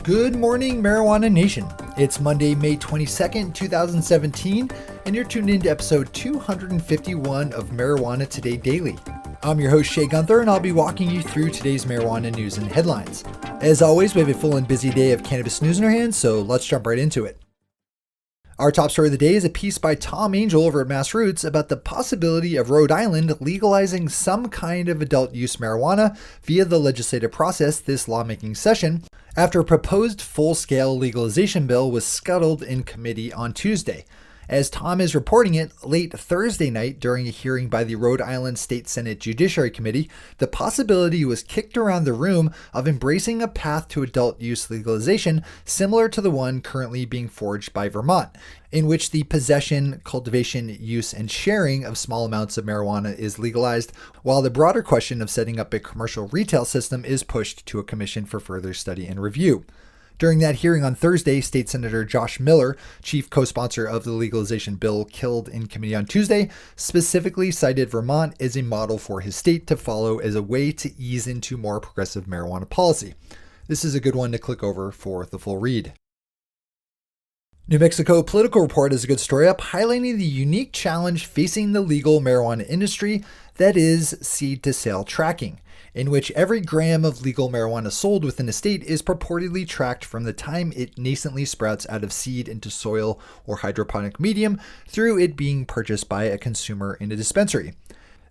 Good morning, Marijuana Nation. It's Monday, May 22nd, 2017, and you're tuned in to episode 251 of Marijuana Today Daily. I'm your host, Shay Gunther, and I'll be walking you through today's marijuana news and headlines. As always, we have a full and busy day of cannabis news in our hands, so let's jump right into it. Our top story of the day is a piece by Tom Angel over at Mass Roots about the possibility of Rhode Island legalizing some kind of adult use marijuana via the legislative process this lawmaking session, after a proposed full-scale legalization bill was scuttled in committee on Tuesday. As Tom is reporting it, late Thursday night during a hearing by the Rhode Island State Senate Judiciary Committee, the possibility was kicked around the room of embracing a path to adult use legalization similar to the one currently being forged by Vermont, in which the possession, cultivation, use, and sharing of small amounts of marijuana is legalized, while the broader question of setting up a commercial retail system is pushed to a commission for further study and review. During that hearing on Thursday, State Senator Josh Miller, chief co-sponsor of the legalization bill killed in committee on Tuesday, specifically cited Vermont as a model for his state to follow as a way to ease into more progressive marijuana policy. This is a good one to click over for the full read. New Mexico Political Report has a good story up highlighting the unique challenge facing the legal marijuana industry, that is seed-to-sale tracking, in which every gram of legal marijuana sold within a state is purportedly tracked from the time it nascently sprouts out of seed into soil or hydroponic medium through it being purchased by a consumer in a dispensary.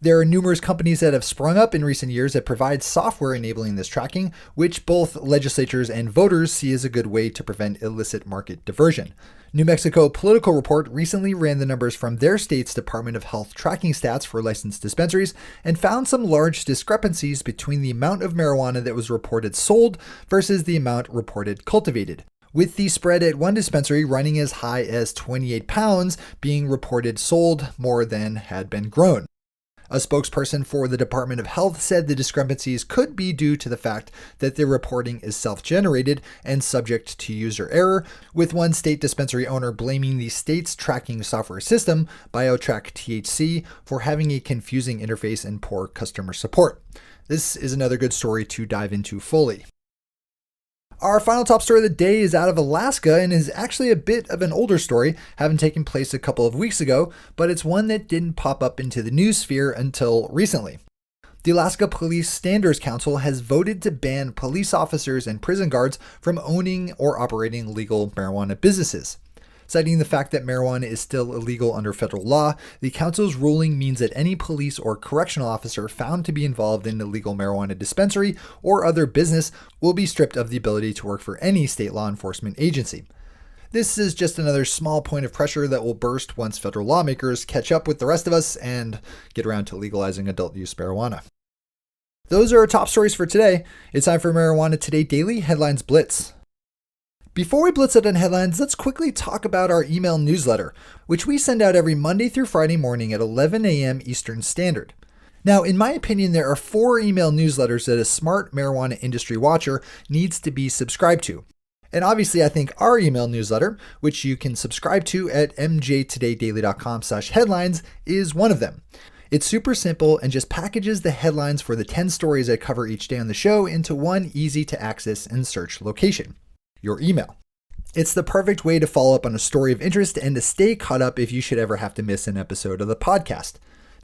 There are numerous companies that have sprung up in recent years that provide software enabling this tracking, which both legislatures and voters see as a good way to prevent illicit market diversion. New Mexico Political Report recently ran the numbers from their state's Department of Health tracking stats for licensed dispensaries and found some large discrepancies between the amount of marijuana that was reported sold versus the amount reported cultivated, with the spread at one dispensary running as high as 28 pounds being reported sold more than had been grown. A spokesperson for the Department of Health said the discrepancies could be due to the fact that the reporting is self-generated and subject to user error, with one state dispensary owner blaming the state's tracking software system, BioTrack THC, for having a confusing interface and poor customer support. This is another good story to dive into fully. Our final top story of the day is out of Alaska and is actually a bit of an older story, having taken place a couple of weeks ago, but it's one that didn't pop up into the news sphere until recently. The Alaska Police Standards Council has voted to ban police officers and prison guards from owning or operating legal marijuana businesses. Citing the fact that marijuana is still illegal under federal law, the council's ruling means that any police or correctional officer found to be involved in a legal marijuana dispensary or other business will be stripped of the ability to work for any state law enforcement agency. This is just another small point of pressure that will burst once federal lawmakers catch up with the rest of us and get around to legalizing adult use marijuana. Those are our top stories for today. It's time for Marijuana Today Daily Headlines Blitz. Before we blitz out on headlines, let's quickly talk about our email newsletter, which we send out every Monday through Friday morning at 11 a.m. Eastern Standard. Now, in my opinion, there are 4 email newsletters that a smart marijuana industry watcher needs to be subscribed to. And obviously, I think our email newsletter, which you can subscribe to at mjtodaydaily.com/headlines, is one of them. It's super simple and just packages the headlines for the 10 stories I cover each day on the show into one easy to access and search location: your email. It's the perfect way to follow up on a story of interest and to stay caught up if you should ever have to miss an episode of the podcast.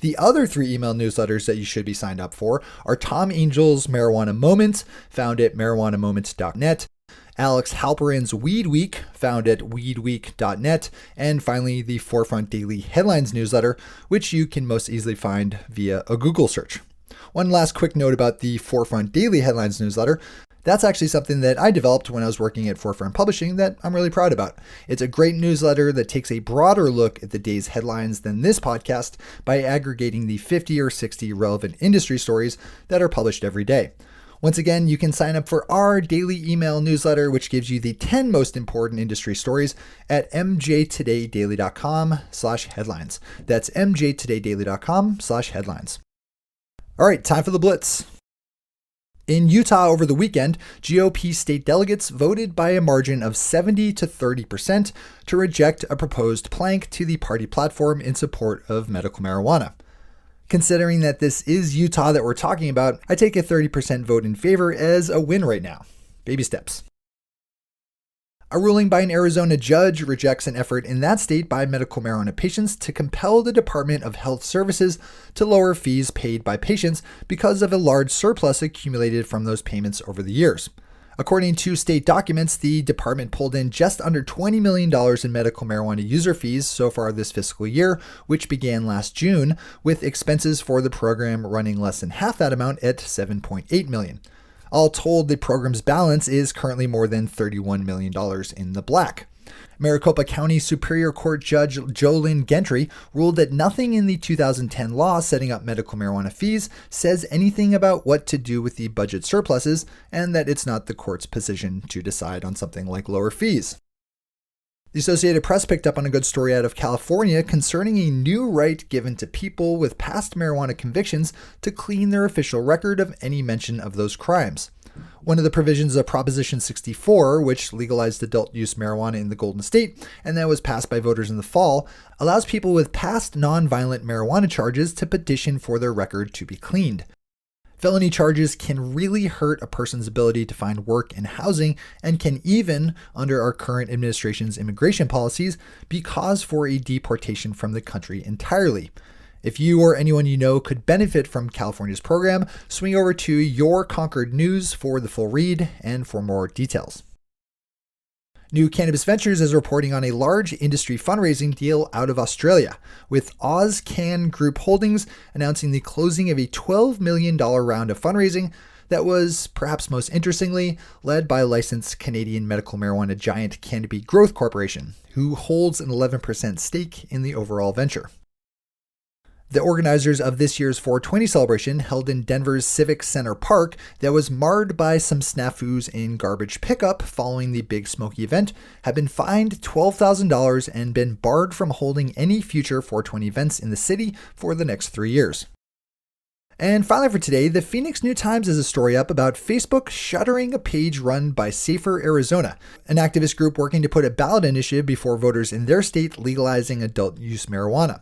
The other 3 email newsletters that you should be signed up for are Tom Angel's Marijuana Moments, found at marijuanamoments.net, Alex Halperin's Weed Week, found at weedweek.net, and finally the Forefront Daily Headlines newsletter, which you can most easily find via a Google search. One last quick note about the Forefront Daily Headlines newsletter. That's actually something that I developed when I was working at Forefront Publishing that I'm really proud about. It's a great newsletter that takes a broader look at the day's headlines than this podcast by aggregating the 50 or 60 relevant industry stories that are published every day. Once again, you can sign up for our daily email newsletter, which gives you the 10 most important industry stories at mjtodaydaily.com/headlines. That's mjtodaydaily.com/headlines. All right, time for the Blitz. In Utah over the weekend, GOP state delegates voted by a margin of 70 to 30% to reject a proposed plank to the party platform in support of medical marijuana. Considering that this is Utah that we're talking about, I take a 30% vote in favor as a win right now. Baby steps. A ruling by an Arizona judge rejects an effort in that state by medical marijuana patients to compel the Department of Health Services to lower fees paid by patients because of a large surplus accumulated from those payments over the years. According to state documents, the department pulled in just under $20 million in medical marijuana user fees so far this fiscal year, which began last June, with expenses for the program running less than half that amount at $7.8 million. All told, the program's balance is currently more than $31 million in the black. Maricopa County Superior Court Judge Jolynn Gentry ruled that nothing in the 2010 law setting up medical marijuana fees says anything about what to do with the budget surpluses, and that it's not the court's position to decide on something like lower fees. The Associated Press picked up on a good story out of California concerning a new right given to people with past marijuana convictions to clean their official record of any mention of those crimes. One of the provisions of Proposition 64, which legalized adult use marijuana in the Golden State, and that was passed by voters in the fall, allows people with past nonviolent marijuana charges to petition for their record to be cleaned. Felony charges can really hurt a person's ability to find work and housing, and can even, under our current administration's immigration policies, be cause for a deportation from the country entirely. If you or anyone you know could benefit from California's program, swing over to Your Concord News for the full read and for more details. New Cannabis Ventures is reporting on a large industry fundraising deal out of Australia, with OzCan Group Holdings announcing the closing of a $12 million round of fundraising that was, perhaps most interestingly, led by licensed Canadian medical marijuana giant Canopy Growth Corporation, who holds an 11% stake in the overall venture. The organizers of this year's 420 celebration, held in Denver's Civic Center Park, that was marred by some snafus in garbage pickup following the Big Smoky event, have been fined $12,000 and been barred from holding any future 420 events in the city for the next 3 years. And finally for today, the Phoenix New Times has a story up about Facebook shuttering a page run by Safer Arizona, an activist group working to put a ballot initiative before voters in their state legalizing adult use marijuana.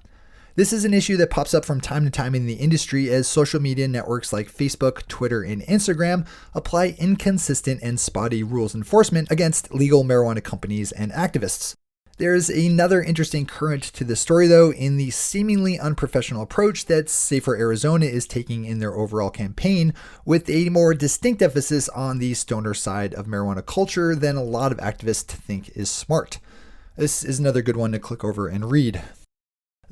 This is an issue that pops up from time to time in the industry as social media networks like Facebook, Twitter, and Instagram apply inconsistent and spotty rules enforcement against legal marijuana companies and activists. There's another interesting current to the story, though, in the seemingly unprofessional approach that Safer Arizona is taking in their overall campaign, with a more distinct emphasis on the stoner side of marijuana culture than a lot of activists think is smart. This is another good one to click over and read.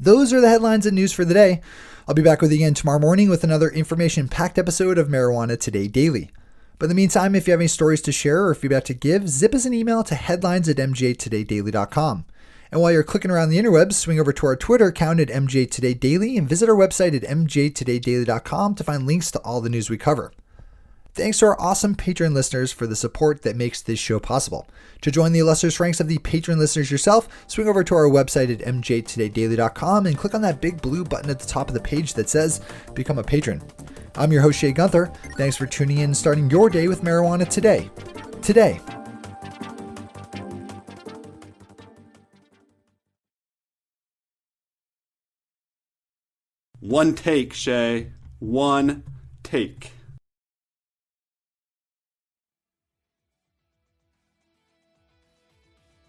Those are the headlines and news for the day. I'll be back with you again tomorrow morning with another information-packed episode of Marijuana Today Daily. But in the meantime, if you have any stories to share or feedback to give, zip us an email to headlines@mjtodaydaily.com. And while you're clicking around the interwebs, swing over to our Twitter account at mjtodaydaily and visit our website at mjtodaydaily.com to find links to all the news we cover. Thanks to our awesome Patreon listeners for the support that makes this show possible. To join the illustrious ranks of the Patreon listeners yourself, swing over to our website at mjtodaydaily.com and click on that big blue button at the top of the page that says Become a Patron. I'm your host, Shay Gunther. Thanks for tuning in and starting your day with Marijuana Today. Today. One take, Shay. One take.